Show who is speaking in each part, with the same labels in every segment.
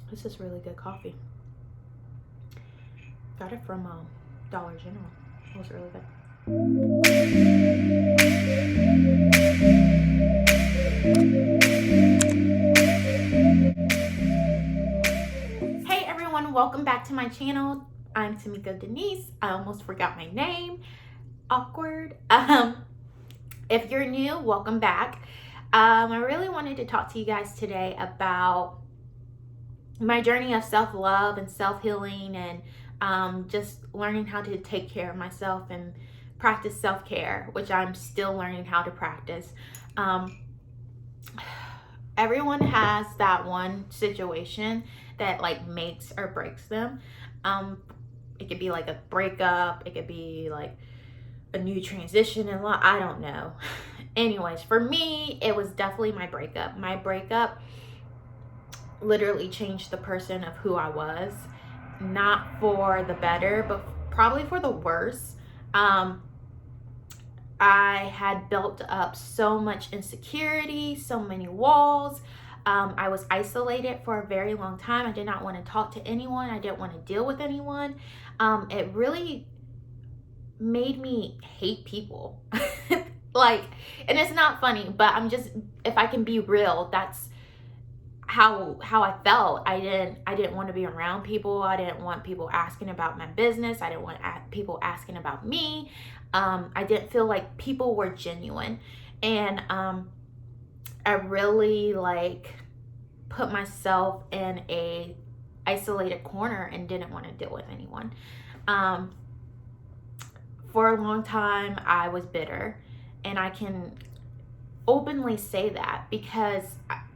Speaker 1: This is really good coffee. Got it from Dollar General. It was really good. Hey everyone, welcome back to my channel. I'm Tamika Denise. I almost forgot my name. Awkward. If you're new, welcome back. I really wanted to talk to you guys today about my journey of self-love and self-healing, and just learning how to take care of myself and practice self-care, which I'm still learning how to practice. Um, Everyone has that one situation that like makes or breaks them. Um, it could be like a breakup, it could be like a new transition in life. I don't know. Anyways, for me, it was definitely my breakup. My breakup literally changed the person of who I was, not for the better, but probably for the worse. Um, I had built up so much insecurity, so many walls. I was isolated for a very long time. I did not want to talk to anyone. I didn't want to deal with anyone. It really made me hate people. Like, and it's not funny, but I'm just, if I can be real, that's how I felt. I didn't want to be around people. I didn't want people asking about my business. I didn't want people asking about me. I didn't feel like people were genuine, and I really like put myself in a isolated corner and didn't want to deal with anyone. Um, for a long time, I was bitter, and I can openly say that because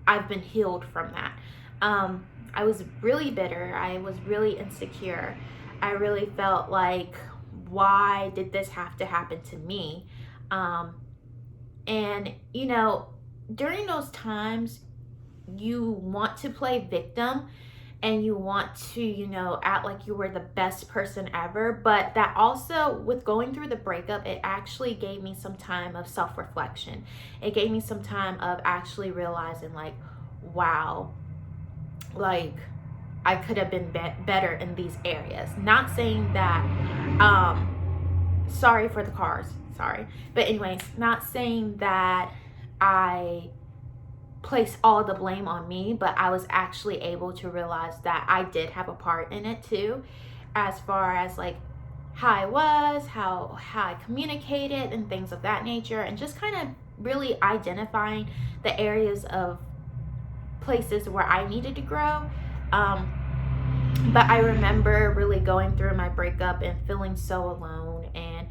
Speaker 1: I've been healed from that. I was really bitter. I was really insecure. I really felt like, why did this have to happen to me? Um, and, during those times, you want to play victim and you want to, act like you were the best person ever. But that also, with going through the breakup, it actually gave me some time of self reflection. It gave me some time of actually realizing, like, wow, like, I could have been better in these areas. Not saying that, sorry for the cars, sorry. But, anyways, not saying that I place all the blame on me, but I was actually able to realize that I did have a part in it too, as far as like how I was, how I communicated and things of that nature, and just kind of really identifying the areas of places where I needed to grow. But I remember really going through my breakup and feeling so alone and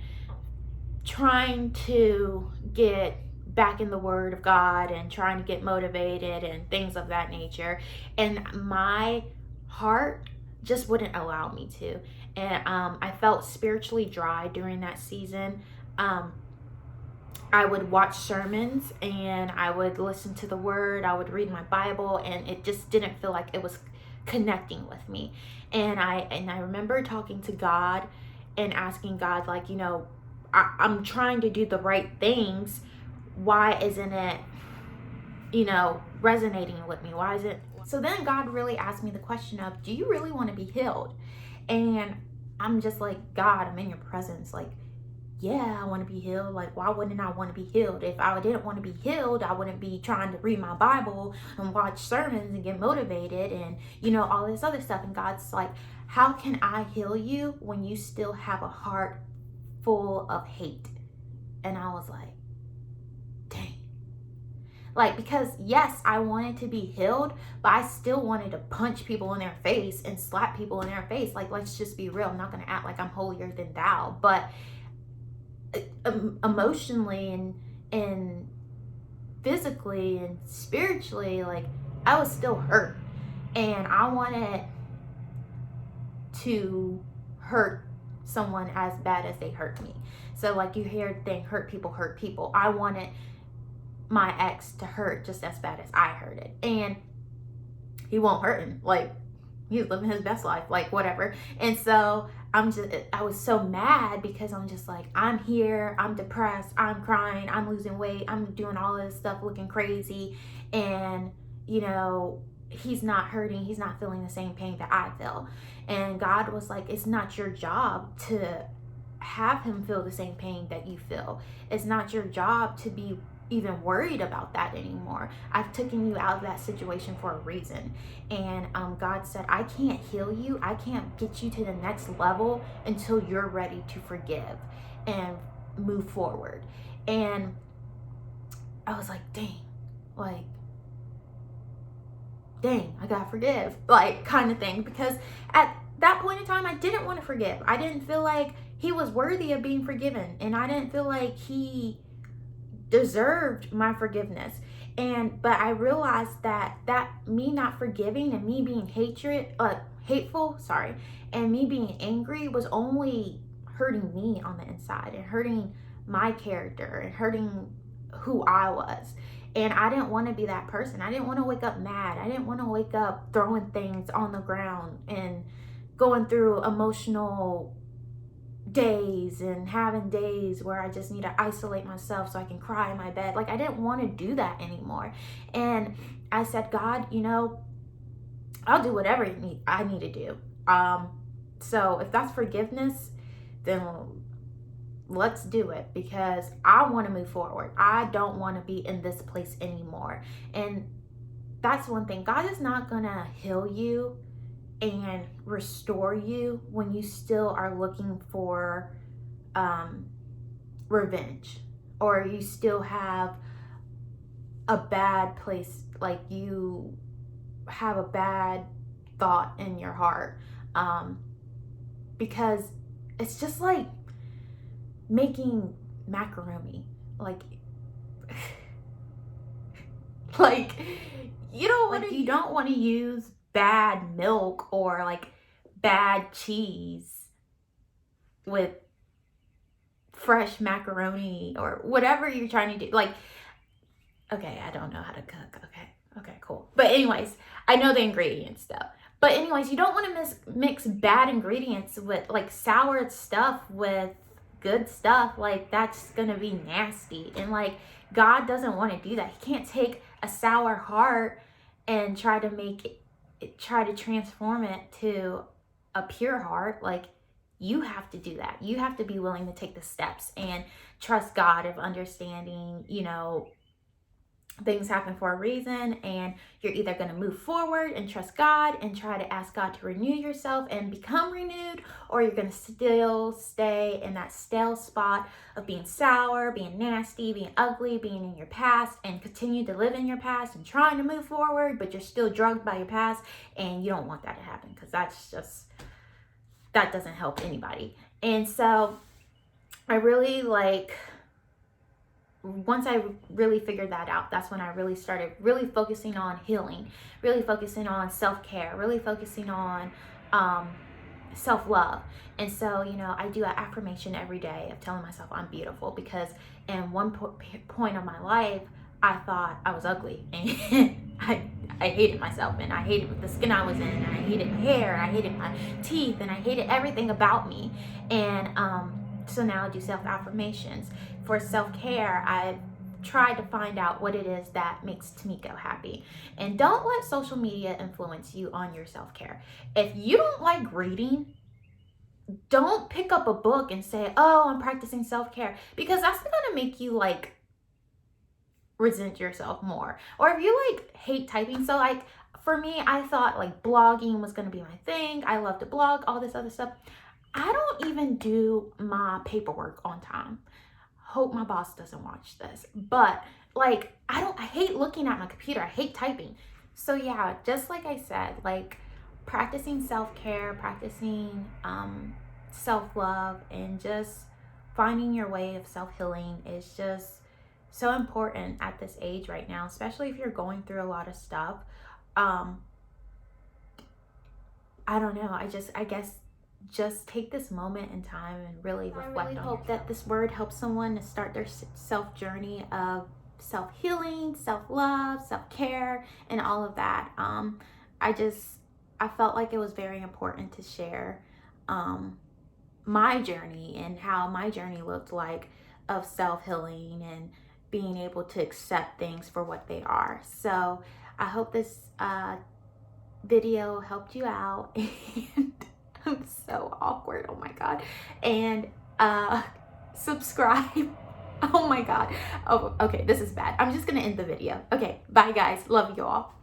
Speaker 1: trying to get back in the Word of God and trying to get motivated and things of that nature. And my heart just wouldn't allow me to. And I felt spiritually dry during that season. I would watch sermons and I would listen to the Word, I would read my Bible, and it just didn't feel like it was connecting with me. And I remember talking to God and asking God, like, I'm trying to do the right things. Why isn't it, resonating with me? Why is it? So then God really asked me the question of, do you really want to be healed? And I'm just like, God, I'm in your presence. Like, yeah, I want to be healed. Like, why wouldn't I want to be healed? If I didn't want to be healed, I wouldn't be trying to read my Bible and watch sermons and get motivated and, all this other stuff. And God's like, how can I heal you when you still have a heart full of hate? And I was like, dang. Like, because yes, I wanted to be healed, but I still wanted to punch people in their face and slap people in their face. Like, let's just be real. I'm not going to act like I'm holier than thou. But emotionally and physically and spiritually, like, I was still hurt. And I wanted to hurt someone as bad as they hurt me. So, like, you hear the thing, hurt people hurt people. I wanted my ex to hurt just as bad as I hurt it. And he won't hurt him. Like, he's living his best life, like, whatever. And so I was so mad because I'm just like, I'm here, I'm depressed, I'm crying, I'm losing weight, I'm doing all this stuff, looking crazy. And, he's not hurting, he's not feeling the same pain that I feel. And God was like, it's not your job to have him feel the same pain that you feel. It's not your job to be even worried about that anymore. I've taken you out of that situation for a reason. And God said, I can't heal you. I can't get you to the next level until you're ready to forgive and move forward. And I was like, like, dang, I gotta forgive, like, kind of thing. Because at that point in time, I didn't want to forgive. I didn't feel like he was worthy of being forgiven. And I didn't feel like he deserved my forgiveness. But I realized that me not forgiving and me being hateful, and me being angry was only hurting me on the inside and hurting my character and hurting who I was. And I didn't want to be that person. I didn't want to wake up mad. I didn't want to wake up throwing things on the ground and going through emotional days and having days where I just need to isolate myself so I can cry in my bed. Like, I didn't want to do that anymore. And I said, God, I'll do whatever I need to do. So if that's forgiveness, then let's do it, because I want to move forward. I don't want to be in this place anymore. And that's one thing. God is not going to heal you and restore you when you still are looking for revenge, or you still have a bad place, like you have a bad thought in your heart, because it's just like making macaroni, like like you don't want to use bad milk or like bad cheese with fresh macaroni or whatever you're trying to do. Like, okay, I don't know how to cook. Okay, cool. But anyways, I know the ingredients though. But anyways, you don't want to mix bad ingredients with like sour stuff with good stuff. Like, that's gonna be nasty. And like, God doesn't want to do that. He can't take a sour heart and try to transform it to a pure heart. Like, you have to do that. You have to be willing to take the steps and trust God of understanding, things happen for a reason, and you're either going to move forward and trust God and try to ask God to renew yourself and become renewed, or you're going to still stay in that stale spot of being sour, being nasty, being ugly, being in your past, and continue to live in your past and trying to move forward, but you're still drugged by your past. And you don't want that to happen, because that doesn't help anybody. And so I really once I really figured that out, that's when I really started really focusing on healing, really focusing on self-care, really focusing on self-love. And so, I do an affirmation every day of telling myself I'm beautiful, because in one point of my life, I thought I was ugly, and I hated myself, and I hated the skin I was in, and I hated my hair, and I hated my teeth, and I hated everything about me. And so now I do self-affirmations. For self-care, I've tried to find out what it is that makes Tamiko happy. And don't let social media influence you on your self-care. If you don't like reading, don't pick up a book and say, oh, I'm practicing self-care, because that's gonna make you resent yourself more. Or if you hate typing, so for me, I thought blogging was gonna be my thing. I love to blog, all this other stuff. I don't even do my paperwork on time. Hope my boss doesn't watch this, but I hate looking at my computer. I hate typing. So yeah, just like I said, practicing self-care, practicing self-love, and just finding your way of self-healing is just so important at this age right now, especially if you're going through a lot of stuff. I don't know. I guess just take this moment in time and really reflect on yourself. I hope that this word helps someone to start their self journey of self-healing, self-love, self-care, and all of that. I felt like it was very important to share my journey and how my journey looked like of self-healing and being able to accept things for what they are. So I hope this video helped you out. And I'm so awkward, oh my god. And subscribe. Oh my god. Oh, okay, this is bad. I'm just gonna end the video. Okay, bye guys. Love you all.